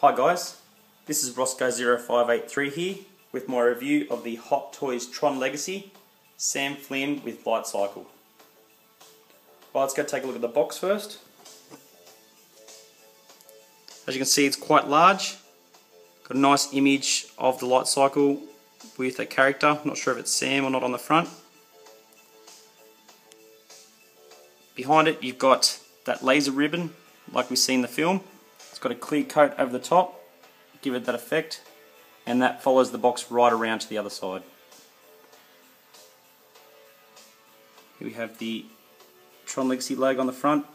Hi guys, this is Roscoe0583 here with my review of the Hot Toys Tron Legacy Sam Flynn with Light Cycle. Well, let's go take a look at the box first. As you can see, it's quite large. Got a nice image of the Light Cycle with a character. Not sure if it's Sam or not on the front. Behind it you've got that laser ribbon like we see in the film. It's got a clear coat over the top, give it that effect, and that follows the box right around to the other side. Here we have the Tron Legacy logo on the front,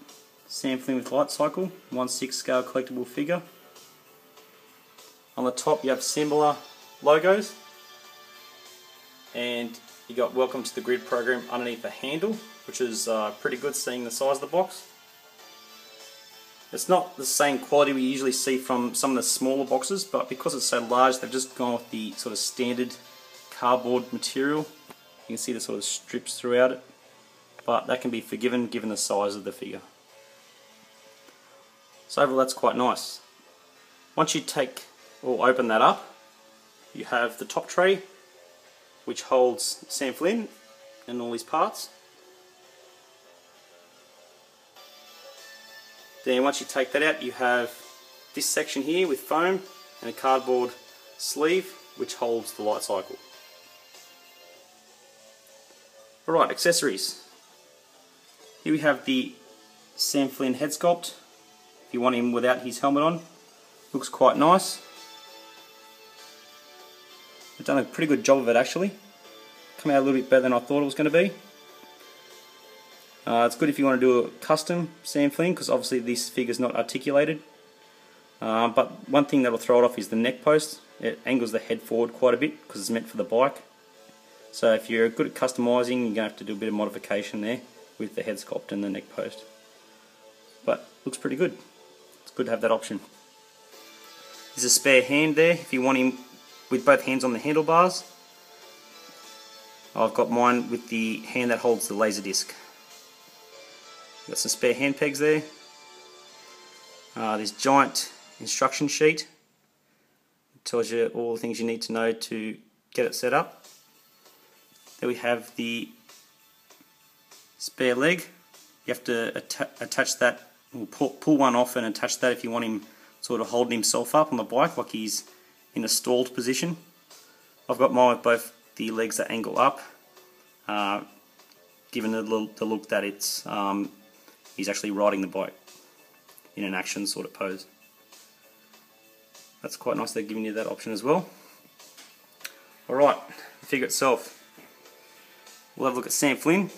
Sam Flynn with Light Cycle, 1/6 scale collectible figure. On the top you have similar logos, and you got Welcome to the Grid program underneath the handle, which is pretty good seeing the size of the box. It's not the same quality we usually see from some of the smaller boxes, but because it's so large they've just gone with the sort of standard cardboard material. You can see the sort of strips throughout it, but that can be forgiven given the size of the figure. So overall that's quite nice. Once you take or open that up, you have the top tray which holds Sam Flynn and all his parts. Then once you take that out, you have this section here with foam and a cardboard sleeve which holds the Light Cycle. Alright, accessories. Here we have the Sam Flynn Headsculpt. If you want him without his helmet on, looks quite nice. They've done a pretty good job of it actually. Come out a little bit better than I thought it was going to be. It's good if you want to do a custom Sam Flynn, because obviously this figure's not articulated. But one thing that'll throw it off is the neck post. It angles the head forward quite a bit because it's meant for the bike. So if you're good at customizing, you're going to have to do a bit of modification there with the head sculpt and the neck post. But looks pretty good. It's good to have that option. There's a spare hand there if you want him with both hands on the handlebars. I've got mine with the hand that holds the laser disc. Got some spare hand pegs there. This giant instruction sheet. It tells you all the things you need to know to get it set up. Then we have the spare leg. You have to attach that, or pull one off and attach that if you want him sort of holding himself up on the bike like he's in a stalled position. I've got mine with both the legs that angle up, given the look that it's he's actually riding the bike in an action sort of pose. That's quite nice, they're giving you that option as well. Alright, the figure itself. We'll have a look at Sam Flynn.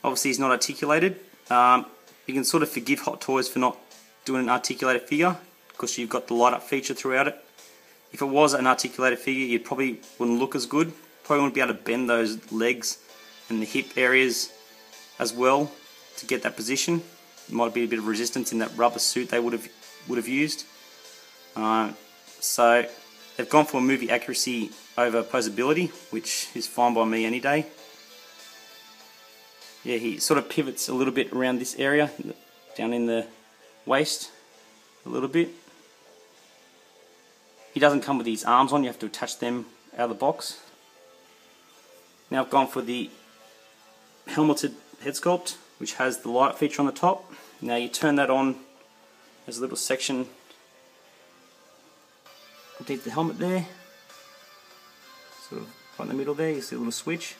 Obviously he's not articulated. You can sort of forgive Hot Toys for not doing an articulated figure because you've got the light up feature throughout it. If it was an articulated figure, you probably wouldn't look as good. Probably wouldn't be able to bend those legs and the hip areas as well to get that position. There might be a bit of resistance in that rubber suit they would have used. So they've gone for movie accuracy over posability, which is fine by me any day. Yeah, he sort of pivots a little bit around this area, down in the waist a little bit. He doesn't come with his arms on, you have to attach them out of the box. Now I've gone for the helmeted head sculpt, which has the light feature on the top. Now you turn that on, there's a little section underneath the helmet there, sort of right in the middle there, you see a little switch.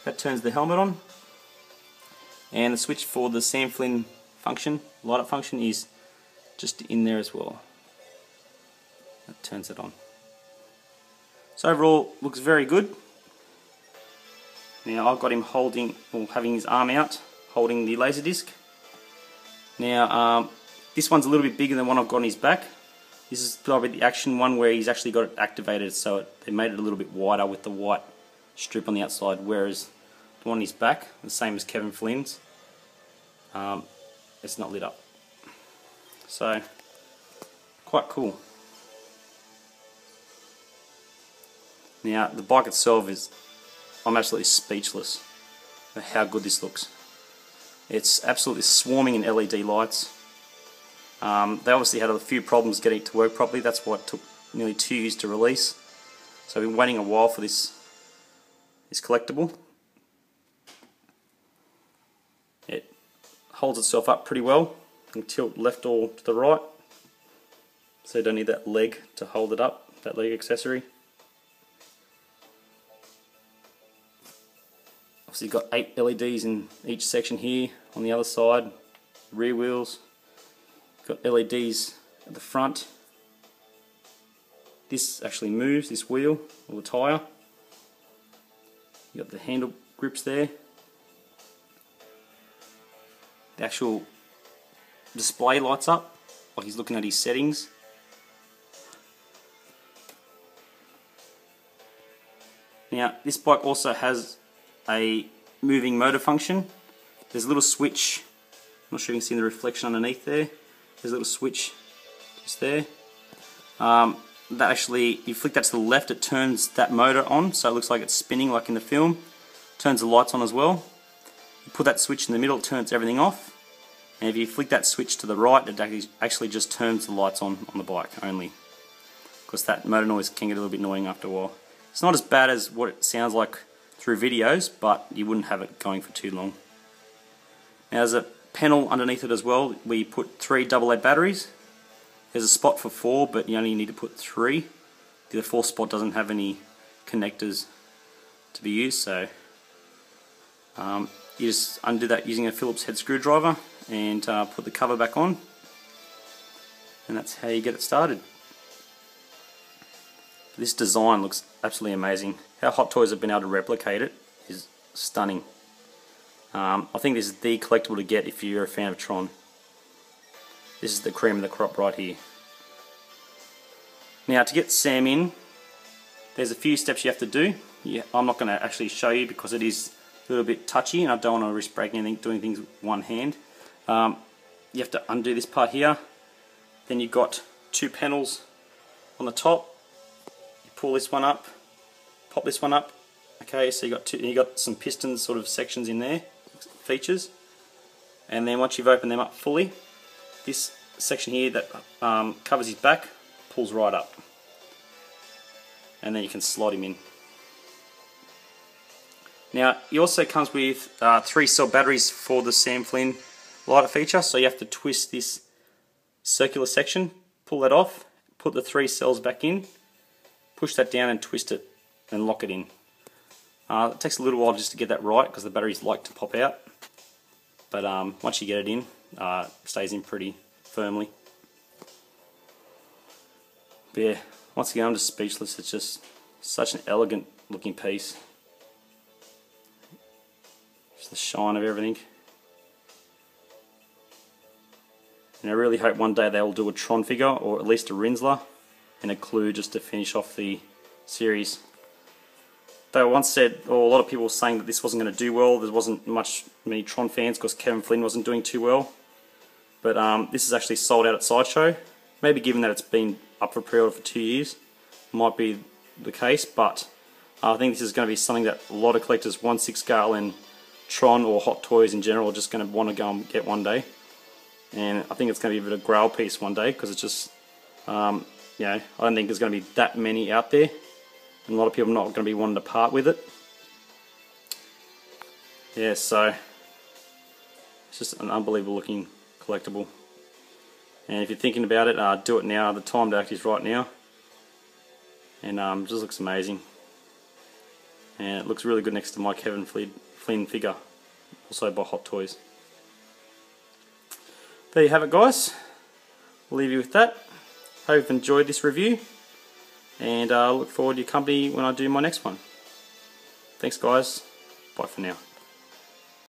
That turns the helmet on. And the switch for the Sam Flynn function, light up function, is just in there as well. That turns it on. So overall, looks very good. Now I've got him holding, or having his arm out, holding the laser disc. Now this one's a little bit bigger than one I've got on his back. This is probably the action one where he's actually got it activated, so they made it a little bit wider with the white strip on the outside, whereas the one on his back, the same as Kevin Flynn's, it's not lit up. So quite cool. Now the bike itself is, I'm absolutely speechless at how good this looks. It's absolutely swarming in LED lights. They obviously had a few problems getting it to work properly. That's why it took nearly 2 years to release. So I've been waiting a while for this collectible. It holds itself up pretty well. You can tilt left or to the right. So you don't need that leg to hold it up, that leg accessory. Obviously you've got 8 LEDs in each section here. On the other side, rear wheels. Got LEDs at the front. This actually moves, this wheel, or the tyre. You got the handle grips there. The actual display lights up, like he's looking at his settings. Now, this bike also has a moving motor function. There's a little switch. I'm not sure you can see the reflection underneath there. There's a little switch just there. That actually, you flick that to the left, it turns that motor on, so it looks like it's spinning like in the film. Turns the lights on as well. You put that switch in the middle, it turns everything off. And if you flick that switch to the right, it actually just turns the lights on the bike only. Because that motor noise can get a little bit annoying after a while. It's not as bad as what it sounds like through videos, but you wouldn't have it going for too long. Now there's a panel underneath it as well where you put 3 AA batteries. There's a spot for 4, but you only need to put 3. The 4th spot doesn't have any connectors to be used, so you just undo that using a Phillips head screwdriver and put the cover back on, and that's how you get it started. This design looks absolutely amazing. How Hot Toys have been able to replicate it is stunning. I think this is the collectible to get if you're a fan of Tron. This is the cream of the crop right here. Now to get Sam in, there's a few steps you have to do. I'm not going to actually show you because it is a little bit touchy and I don't want to risk breaking anything doing things with one hand. You have to undo this part here. Then you've got 2 panels on the top. You pull this one up, pop this one up. Okay, so you got some piston sort of sections in there, features. And then once you've opened them up fully, this section here that covers his back pulls right up, and then you can slot him in. Now he also comes with 3 cell batteries for the Sam Flynn lighter feature, so you have to twist this circular section, pull that off, put the 3 cells back in, push that down and twist it and lock it in. It takes a little while just to get that right because the batteries like to pop out, but once you get it in, it stays in pretty firmly. But yeah, once again I'm just speechless. It's just such an elegant looking piece. Just the shine of everything. And I really hope one day they will do a Tron figure, or at least a Rinsler and a Clue, just to finish off the series. They once said, or a lot of people were saying that this wasn't going to do well. There wasn't many Tron fans because Kevin Flynn wasn't doing too well. But this is actually sold out at Sideshow. Maybe given that it's been up for pre-order for 2 years, might be the case. But I think this is going to be something that a lot of collectors, 1/6 scale and Tron or Hot Toys in general, are just going to want to go and get one day. And I think it's going to be a bit of a grail piece one day because it's just, you know, I don't think there's going to be that many out there. And a lot of people are not going to be wanting to part with it. Yeah, so it's just an unbelievable looking collectible. And if you're thinking about it, do it now. The time to act is right now. And it just looks amazing. And it looks really good next to my Kevin Flynn figure, also by Hot Toys. There you have it, guys. I'll leave you with that. Hope you've enjoyed this review, and I look forward to your company when I do my next one. Thanks, guys. Bye for now.